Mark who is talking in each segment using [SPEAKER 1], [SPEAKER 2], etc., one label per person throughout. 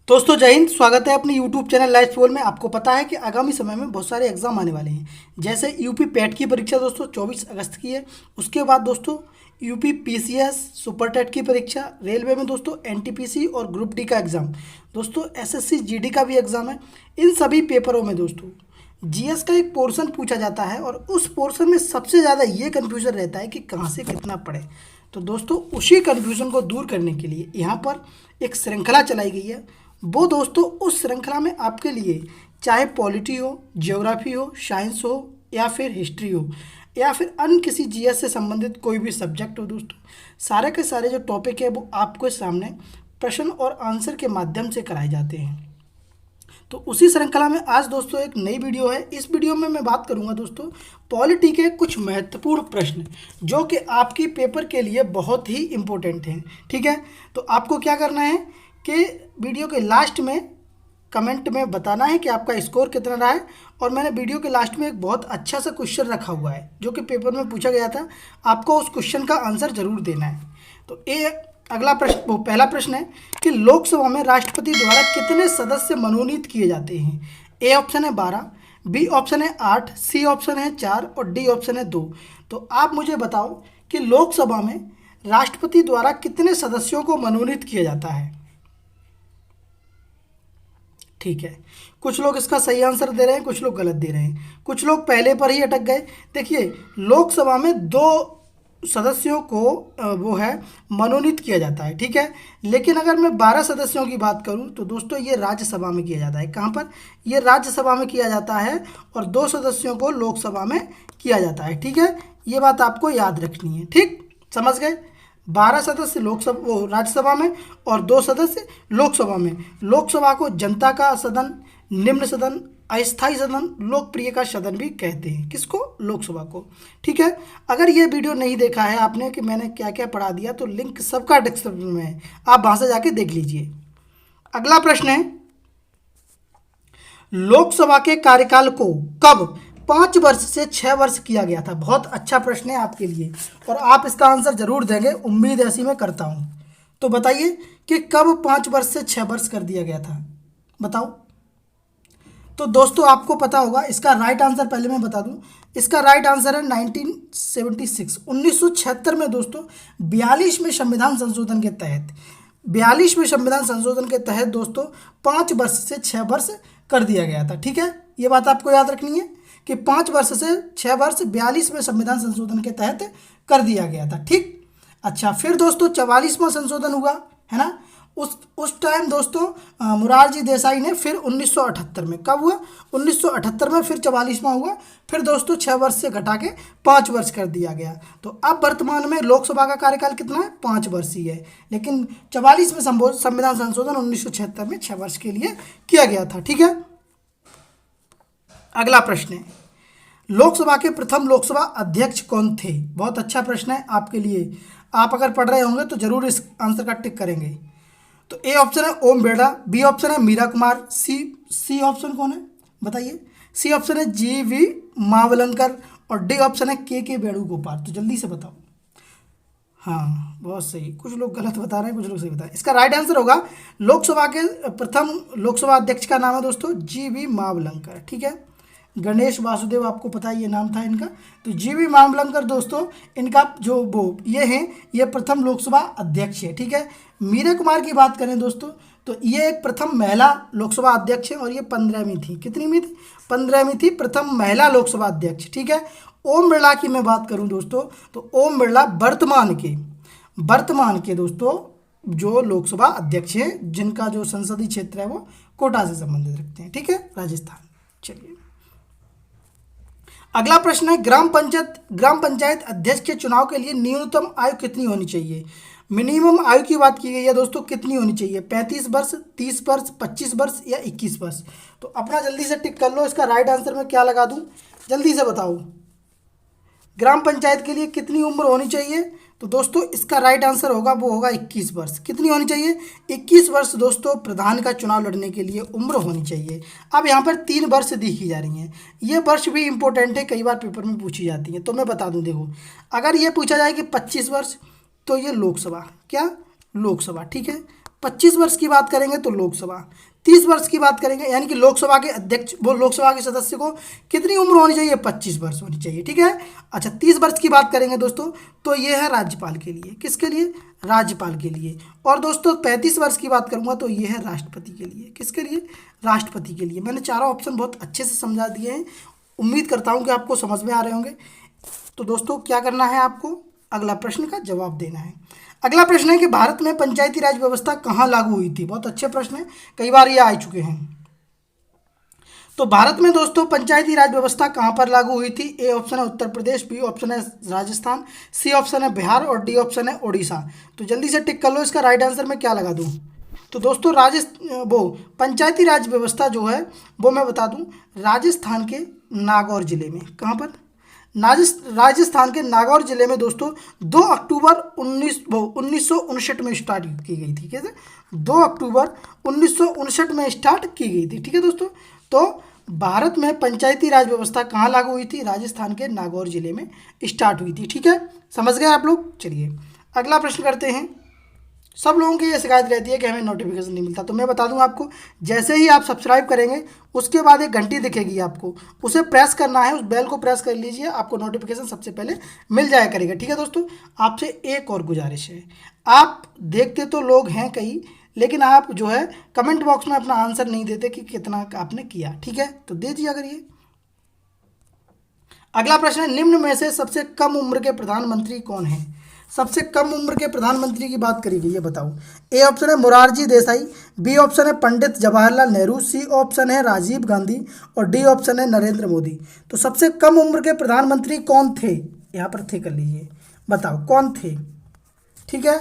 [SPEAKER 1] दोस्तों जय हिंद। स्वागत है अपने यूट्यूब चैनल लाइफ पोल में। आपको पता है कि आगामी समय में बहुत सारे एग्जाम आने वाले हैं। जैसे यूपी पैट की परीक्षा दोस्तों 24 अगस्त की है। उसके बाद दोस्तों यूपी पीसीएस सुपर टेट की परीक्षा, रेलवे में दोस्तों एनटीपीसी और ग्रुप डी का एग्ज़ाम, दोस्तों एसएससी जीडी का भी एग्ज़ाम है। इन सभी पेपरों में दोस्तों जीएस का एक पोर्शन पूछा जाता है और उस पोर्शन में सबसे ज़्यादा ये कन्फ्यूज़न रहता है कि कहाँ से कितना पढ़े। तो दोस्तों उसी कन्फ्यूज़न को दूर करने के लिए यहाँ पर एक श्रृंखला चलाई गई है। वो दोस्तों उस श्रृंखला में आपके लिए चाहे पॉलिटी हो, ज्योग्राफी हो, साइंस हो या फिर हिस्ट्री हो या फिर अन्य किसी जीएस से संबंधित कोई भी सब्जेक्ट हो, दोस्तों सारे के सारे जो टॉपिक है वो आपके सामने प्रश्न और आंसर के माध्यम से कराए जाते हैं। तो उसी श्रृंखला में आज दोस्तों एक नई वीडियो है। इस वीडियो में मैं बात करूंगा दोस्तों पॉलिटी के कुछ महत्वपूर्ण प्रश्न जो कि आपकी पेपर के लिए बहुत ही इम्पोर्टेंट हैं। ठीक है, तो आपको क्या करना है कि वीडियो के लास्ट में कमेंट में बताना है कि आपका स्कोर कितना रहा है। और मैंने वीडियो के लास्ट में एक बहुत अच्छा सा क्वेश्चन रखा हुआ है जो कि पेपर में पूछा गया था। आपको उस क्वेश्चन का आंसर जरूर देना है। तो ये अगला प्रश्न, वो पहला प्रश्न है कि लोकसभा में राष्ट्रपति द्वारा कितने सदस्य मनोनीत किए जाते हैं। ए ऑप्शन है 12, बी ऑप्शन है 8, सी ऑप्शन है 4 और डी ऑप्शन है 2। तो आप मुझे बताओ कि लोकसभा में राष्ट्रपति द्वारा कितने सदस्यों को मनोनीत किया जाता है। ठीक है, कुछ लोग इसका सही आंसर दे रहे हैं, कुछ लोग गलत दे रहे हैं, कुछ लोग पहले पर ही अटक गए। देखिए, लोकसभा में 2 सदस्यों को वो है मनोनीत किया जाता है। ठीक है, लेकिन अगर मैं 12 सदस्यों की बात करूं तो दोस्तों ये राज्यसभा में किया जाता है। कहाँ पर? ये राज्यसभा में किया जाता है और 2 सदस्यों को लोकसभा में किया जाता है। ठीक है, ये बात आपको याद रखनी है। ठीक, समझ गए? 12 सदस्य लोकसभा वो राज्यसभा में और 2 सदस्य लोकसभा में। लोकसभा को जनता का सदन, निम्न सदन, अस्थायी सदन, लोकप्रिय का सदन भी कहते हैं। किसको? लोकसभा को। ठीक है, अगर ये वीडियो नहीं देखा है आपने कि मैंने क्या क्या पढ़ा दिया तो लिंक सबका डिस्क्रिप्शन में है, आप वहां से जाके देख लीजिए। अगला प्रश्न है लोकसभा के कार्यकाल को कब 5 वर्ष से 6 वर्ष किया गया था। बहुत अच्छा प्रश्न है आपके लिए और आप इसका आंसर जरूर देंगे, उम्मीद ऐसी मैं करता हूं। तो बताइए कि कब 5 वर्ष से 6 वर्ष कर दिया गया था, बताओ। तो दोस्तों आपको पता होगा इसका राइट आंसर, पहले मैं बता दूं, इसका राइट आंसर है 1976, 1976 में दोस्तों 42वें संविधान संशोधन के तहत, 42वें संविधान संशोधन के तहत दोस्तों 5 वर्ष से 6 वर्ष कर दिया गया था। ठीक है, ये बात आपको याद रखनी है कि 5 वर्ष से 6 वर्ष 42वें संविधान संशोधन के तहत कर दिया गया था। ठीक, अच्छा, फिर दोस्तों 44वां संशोधन हुआ, है ना। उस टाइम दोस्तों मुरारजी देसाई ने फिर 1978 में, कब हुआ? 1978 में फिर 44वां हुआ। फिर दोस्तों 6 वर्ष से घटा के 5 वर्ष कर दिया गया। तो अब वर्तमान में लोकसभा का कार्यकाल कितना है? 5 वर्ष ही है, लेकिन 44 में संविधान संशोधन 1976 में 6 वर्ष के लिए किया गया था। ठीक है, अगला प्रश्न है लोकसभा के प्रथम लोकसभा अध्यक्ष कौन थे। बहुत अच्छा प्रश्न है आपके लिए, आप अगर पढ़ रहे होंगे तो जरूर इस आंसर का टिक करेंगे। तो ए ऑप्शन है ओम बिरला, बी ऑप्शन है मीरा कुमार, सी ऑप्शन कौन है बताइए? सी ऑप्शन है जी.वी. मावलंकर और डी ऑप्शन है के वेणुगोपाल। तो जल्दी से बताओ। हाँ, बहुत सही, कुछ लोग गलत बता रहे हैं, कुछ लोग सही बता रहे हैं। इसका राइट आंसर होगा लोकसभा के प्रथम लोकसभा अध्यक्ष का नाम है दोस्तों जी.वी. मावलंकर। ठीक है, गणेश वासुदेव आपको पता है ये नाम था इनका। तो जी.वी. मावलंकर दोस्तों इनका जो वो ये हैं, ये प्रथम लोकसभा अध्यक्ष है। ठीक है, मीरा कुमार की बात करें दोस्तों तो ये एक प्रथम महिला लोकसभा अध्यक्ष है और ये 15वीं थी। कितनीवीं थी? 15वीं थी, प्रथम महिला लोकसभा अध्यक्ष। ठीक है, ओम बिरला की मैं बात करूं दोस्तों तो ओम बिरला वर्तमान के दोस्तों जो लोकसभा अध्यक्ष हैं जिनका जो संसदीय क्षेत्र है वो कोटा से संबंधित रखते हैं। ठीक है, राजस्थान। चलिए, अगला प्रश्न है ग्राम पंचायत अध्यक्ष के चुनाव के लिए न्यूनतम आयु कितनी होनी चाहिए। मिनिमम आयु की बात की गई है दोस्तों, कितनी होनी चाहिए? 35 वर्ष, 30 वर्ष, 25 वर्ष या 21 वर्ष। तो अपना जल्दी से टिक कर लो, इसका राइट आंसर मैं क्या लगा दूं, जल्दी से बताओ। ग्राम पंचायत के लिए कितनी उम्र होनी चाहिए? तो दोस्तों इसका राइट आंसर होगा, वो होगा 21 वर्ष। कितनी होनी चाहिए? 21 वर्ष दोस्तों प्रधान का चुनाव लड़ने के लिए उम्र होनी चाहिए। अब यहाँ पर 3 वर्ष दी की जा रही हैं, ये वर्ष भी इंपॉर्टेंट है, कई बार पेपर में पूछी जाती हैं। तो मैं बता दूं, देखो अगर ये पूछा जाए कि 25 वर्ष तो ये लोकसभा, क्या लोकसभा, ठीक है, 25 वर्ष की बात करेंगे तो लोकसभा, 30 वर्ष की बात करेंगे यानी कि लोकसभा के अध्यक्ष, वो लोकसभा के सदस्य को कितनी उम्र होनी चाहिए, 25 वर्ष होनी चाहिए, ठीक है। अच्छा 30 वर्ष की बात करेंगे दोस्तों तो ये है राज्यपाल के लिए, किसके लिए, राज्यपाल के लिए। और दोस्तों 35 वर्ष की बात करूंगा तो ये है राष्ट्रपति के लिए, किसके लिए, राष्ट्रपति के लिए। मैंने चारों ऑप्शन बहुत अच्छे से समझा दिए हैं, उम्मीद करता हूँ कि आपको समझ में आ रहे होंगे। तो दोस्तों क्या करना है, आपको अगला प्रश्न का जवाब देना है। अगला प्रश्न है कि भारत में पंचायती राज व्यवस्था कहाँ लागू हुई थी। बहुत अच्छे प्रश्न है, कई बार ये आ चुके हैं। तो भारत में दोस्तों पंचायती राज व्यवस्था कहाँ पर लागू हुई थी। ए ऑप्शन है उत्तर प्रदेश, बी ऑप्शन है राजस्थान, सी ऑप्शन है बिहार और डी ऑप्शन है उड़ीसा। तो जल्दी से टिक कर लो, इसका राइट आंसर मैं क्या लगा दूँ। तो दोस्तों वो पंचायती राज व्यवस्था जो है वो मैं बता दूं, राजस्थान के नागौर जिले में, कहाँ पर, राजस्थान के नागौर जिले में दोस्तों 2 अक्टूबर 1959 में स्टार्ट की गई थी, कैसे, 2 अक्टूबर 1959 में स्टार्ट की गई थी, ठीक है दोस्तों। तो भारत में पंचायती राज व्यवस्था कहाँ लागू हुई थी, राजस्थान के नागौर जिले में स्टार्ट हुई थी, ठीक है, समझ गए आप लोग। चलिए अगला प्रश्न करते हैं। सब लोगों की ये शिकायत रहती है कि हमें नोटिफिकेशन नहीं मिलता, तो मैं बता दूं आपको, जैसे ही आप सब्सक्राइब करेंगे उसके बाद एक घंटी दिखेगी आपको, उसे प्रेस करना है, उस बेल को प्रेस कर लीजिए, आपको नोटिफिकेशन सबसे पहले मिल जाया करेगा, ठीक है दोस्तों। आपसे एक और गुजारिश है, आप देखते तो लोग हैं कई, लेकिन आप जो है कमेंट बॉक्स में अपना आंसर नहीं देते कि कितना आपने किया, ठीक है, तो दे दिया करिए। अगला प्रश्न है, निम्न में से सबसे कम उम्र के प्रधानमंत्री कौन है। सबसे कम उम्र के प्रधानमंत्री की बात करी गई है, बताओ। ए ऑप्शन है मोरारजी देसाई, बी ऑप्शन है पंडित जवाहरलाल नेहरू, सी ऑप्शन है राजीव गांधी और डी ऑप्शन है नरेंद्र मोदी। तो सबसे कम उम्र के प्रधानमंत्री कौन थे, यहाँ पर थे कर लीजिए, बताओ कौन थे, ठीक है।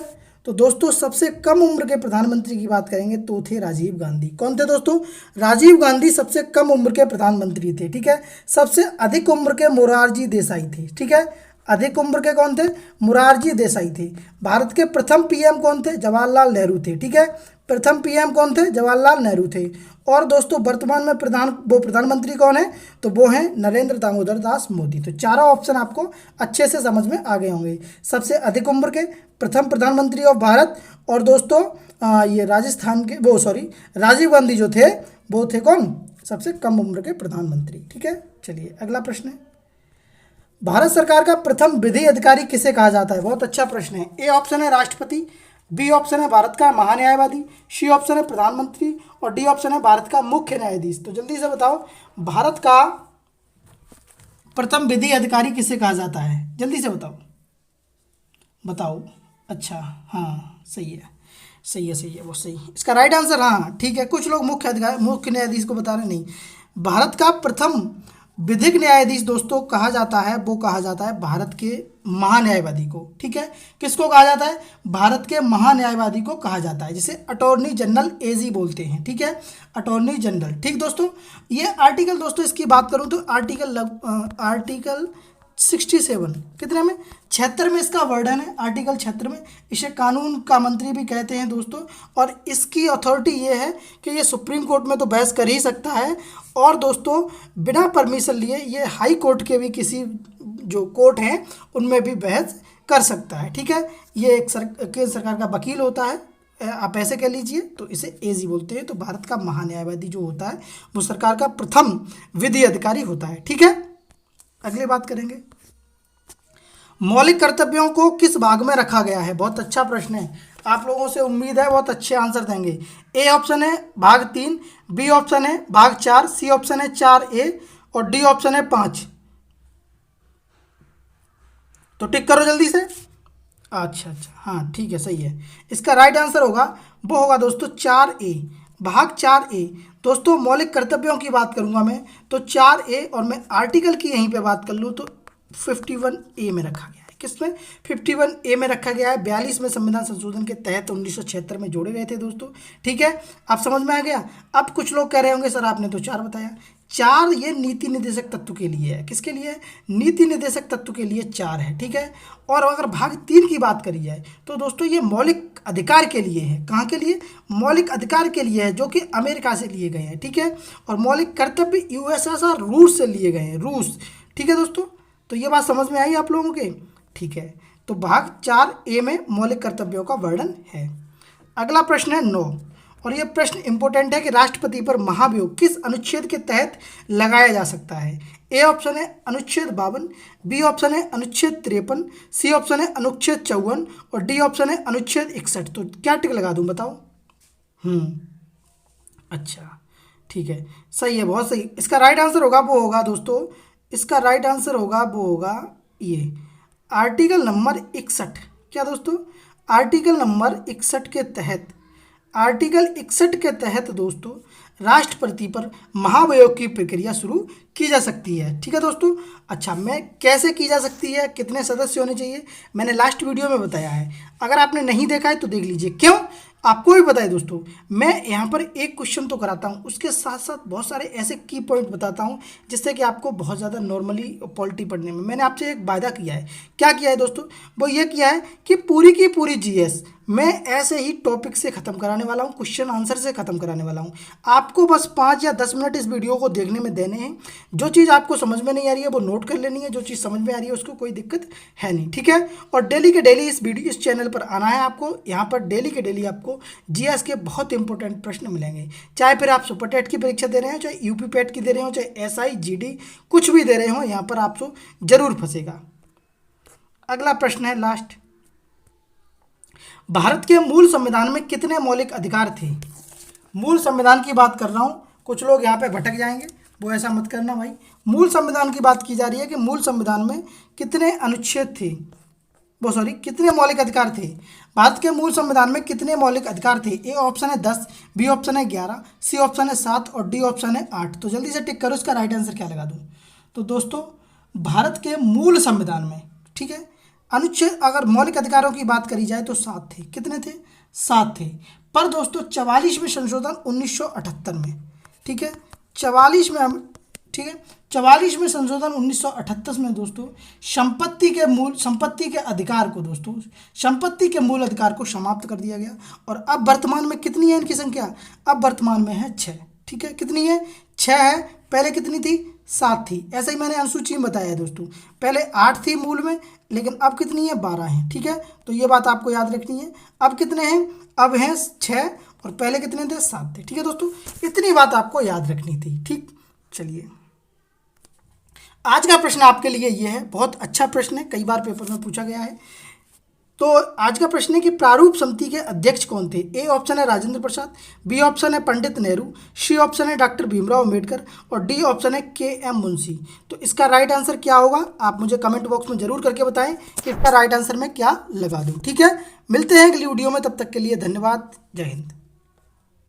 [SPEAKER 1] तो दोस्तों सबसे कम उम्र के प्रधानमंत्री की बात करेंगे तो थे राजीव गांधी। कौन थे दोस्तों, राजीव गांधी सबसे कम उम्र के प्रधानमंत्री थे, ठीक है। सबसे अधिक उम्र के मोरारजी देसाई थे, ठीक है, अधिक उम्र के कौन थे, मोरारजी देसाई थे। भारत के प्रथम पीएम कौन थे, जवाहरलाल नेहरू थे, ठीक है, प्रथम पीएम कौन थे, जवाहरलाल नेहरू थे। और दोस्तों वर्तमान में प्रधानमंत्री कौन है, तो वो हैं नरेंद्र दामोदर दास मोदी। तो चारों ऑप्शन आपको अच्छे से समझ में आ गए होंगे। सबसे अधिक उम्र के प्रथम प्रधानमंत्री ऑफ भारत, और दोस्तों ये राजस्थान के राजीव गांधी जो थे वो थे कौन, सबसे कम उम्र के प्रधानमंत्री, ठीक है। चलिए अगला प्रश्न है, भारत सरकार का प्रथम विधि अधिकारी किसे कहा जाता है। बहुत अच्छा प्रश्न है। ए ऑप्शन है राष्ट्रपति, बी ऑप्शन है भारत का महान्यायवादी, सी ऑप्शन है प्रधानमंत्री और डी ऑप्शन है भारत का मुख्य न्यायाधीश। तो जल्दी से बताओ, भारत का प्रथम विधि अधिकारी किसे कहा जाता है, जल्दी से बताओ, बताओ। अच्छा हाँ सही है, सही है, सही है, वो सही, इसका राइट आंसर हाँ ठीक है। कुछ लोग मुख्य न्यायाधीश को बता रहे, नहीं, भारत का प्रथम विधिक न्यायाधीश दोस्तों कहा जाता है, वो कहा जाता है भारत के महान्यायवादी को, ठीक है। किसको कहा जाता है, भारत के महान्यायवादी को कहा जाता है, जिसे अटॉर्नी जनरल एजी बोलते हैं, ठीक है, अटॉर्नी जनरल, ठीक दोस्तों। ये आर्टिकल दोस्तों इसकी बात करूं तो आर्टिकल 67 कितने में, 76 में इसका वर्णन है, आर्टिकल 76 में। इसे कानून का मंत्री भी कहते हैं दोस्तों, और इसकी अथॉरिटी ये है कि ये सुप्रीम कोर्ट में तो बहस कर ही सकता है, और दोस्तों बिना परमिशन लिए ये हाई कोर्ट के भी किसी जो कोर्ट हैं उनमें भी बहस कर सकता है, ठीक है। ये एक केंद्र सरकार का वकील होता है, आप ऐसे कह लीजिए, तो इसे एजी बोलते हैं। तो भारत का महान्यायवादी जो होता है वो सरकार का प्रथम विधि अधिकारी होता है, ठीक है। अगली बात करेंगे, मौलिक कर्तव्यों को किस भाग में रखा गया है। बहुत अच्छा प्रश्न है, आप लोगों से उम्मीद है बहुत अच्छे आंसर देंगे। ए ऑप्शन है भाग 3, बी ऑप्शन है भाग 4, सी ऑप्शन है 4A और डी ऑप्शन है 5। तो टिक करो जल्दी से। अच्छा हाँ ठीक है, सही है। इसका राइट आंसर होगा, वो होगा दोस्तों 4A, भाग 4A। दोस्तों मौलिक कर्तव्यों की बात करूंगा मैं तो 4A, और मैं आर्टिकल की यहीं पे बात कर लूँ तो 51A में रखा गया है। किसमें, 51A में रखा गया है। 42 में संविधान संशोधन के तहत 1976 में जोड़े गए थे दोस्तों, ठीक है। आप समझ में आ गया। अब कुछ लोग कह रहे होंगे सर आपने तो 4 बताया, 4 ये नीति निर्देशक तत्व के लिए है। किसके लिए, नीति निर्देशक तत्व के लिए 4 है, ठीक है। और अगर भाग 3 की बात करी जाए तो दोस्तों ये मौलिक अधिकार के लिए है। कहाँ के लिए, मौलिक अधिकार के लिए है, जो कि अमेरिका से लिए गए हैं, ठीक है। और मौलिक कर्तव्य यूएसएसआर रूस से लिए गए हैं, रूस, ठीक है दोस्तों। तो ये बात समझ में आई आप लोगों के, ठीक है। तो भाग 4A में मौलिक कर्तव्यों का वर्णन है। अगला प्रश्न है 9, और ये प्रश्न इंपॉर्टेंट है कि राष्ट्रपति पर महाभियोग किस अनुच्छेद के तहत लगाया जा सकता है। ए ऑप्शन है अनुच्छेद 52, बी ऑप्शन है अनुच्छेद 53, सी ऑप्शन है अनुच्छेद 54 और डी ऑप्शन है अनुच्छेद 61। तो क्या टिक लगा दूं बताओ? अच्छा ठीक है, सही है, बहुत सही। इसका राइट आंसर होगा वो होगा दोस्तों, इसका राइट आंसर होगा वो होगा ये आर्टिकल नंबर 61। क्या दोस्तों? आर्टिकल नंबर 61 के तहत, आर्टिकल 61 के तहत दोस्तों राष्ट्रपति पर महाभियोग की प्रक्रिया शुरू की जा सकती है। ठीक है दोस्तों। अच्छा, मैं कैसे की जा सकती है, कितने सदस्य होने चाहिए, मैंने लास्ट वीडियो में बताया है, अगर आपने नहीं देखा है तो देख लीजिए। क्यों? आपको भी पता है दोस्तों, मैं यहाँ पर एक क्वेश्चन तो कराता हूँ, उसके साथ साथ बहुत सारे ऐसे की पॉइंट बताता हूँ जिससे कि आपको बहुत ज़्यादा नॉर्मली पॉलिटी पढ़ने में, मैंने आपसे एक वायदा किया है। क्या किया है दोस्तों? वो ये किया है कि पूरी की पूरी जीएस मैं ऐसे ही टॉपिक से ख़त्म कराने वाला हूँ, क्वेश्चन आंसर से ख़त्म कराने वाला हूँ। आपको बस 5 या 10 मिनट इस वीडियो को देखने में देने हैं। जो चीज़ आपको समझ में नहीं आ रही है वो नोट कर लेनी है, जो चीज़ समझ में आ रही है उसको कोई दिक्कत है नहीं। ठीक है। और डेली के डेली इस चैनल पर आना है आपको। यहाँ पर डेली के डेली आपको जीएस के बहुत इंपॉर्टेंट प्रश्न मिलेंगे, चाहे फिर आप सुपर टेट की परीक्षा दे रहे हो, चाहे यूपी पेट की दे रहे हो, चाहे एसआई जीडी कुछ भी दे रहे हो, यहाँ पर आपको जरूर फंसेगा। अगला प्रश्न है लास्ट, भारत के मूल संविधान में कितने मौलिक अधिकार थे? मूल संविधान की बात कर रहा हूँ, कुछ लोग यहाँ पे भटक जाएंगे, वो ऐसा मत करना भाई। मूल संविधान की बात की जा रही है कि मूल संविधान में कितने अनुच्छेद थे, वो सॉरी कितने मौलिक अधिकार थे। भारत के मूल संविधान में कितने मौलिक अधिकार थे? ए ऑप्शन है 10, बी ऑप्शन है 11, सी ऑप्शन है 7 और डी ऑप्शन है 8। तो जल्दी से टिक करो, इसका राइट आंसर क्या लगा दूँ? तो दोस्तों भारत के मूल संविधान में, ठीक है, अनुच्छेद अगर मौलिक अधिकारों की बात करी जाए तो 7 थे। कितने थे? 7 थे। पर दोस्तों 44वें संशोधन 1978 में, ठीक है, 44 में हम, ठीक है, 44वें संशोधन 1978 में दोस्तों संपत्ति के अधिकार को दोस्तों संपत्ति के मूल अधिकार को समाप्त कर दिया गया। और अब वर्तमान में कितनी है इनकी संख्या? अब वर्तमान में है 6। ठीक है, कितनी है? 6 है। पहले कितनी थी? 7 थी। ऐसा ही मैंने अनुसूची में बताया है दोस्तों, पहले 8 थी मूल में, लेकिन अब कितनी है? 12 है। ठीक है, तो ये बात आपको याद रखनी है। अब कितने हैं? अब हैं 6 और पहले कितने थे? 7 थे। ठीक है दोस्तों, इतनी बात आपको याद रखनी थी। ठीक, चलिए आज का प्रश्न आपके लिए ये है, बहुत अच्छा प्रश्न है, कई बार पेपर में पूछा गया है। तो आज का प्रश्न है कि प्रारूप समिति के अध्यक्ष कौन थे? ए ऑप्शन है राजेंद्र प्रसाद, बी ऑप्शन है पंडित नेहरू, सी ऑप्शन है डॉक्टर भीमराव अम्बेडकर और डी ऑप्शन है के एम मुंशी। तो इसका राइट आंसर क्या होगा? आप मुझे कमेंट बॉक्स में जरूर करके बताएं कि इसका राइट आंसर मैं क्या लगा दूं। ठीक है, मिलते हैं अगली वीडियो में, तब तक के लिए धन्यवाद। जय हिंद।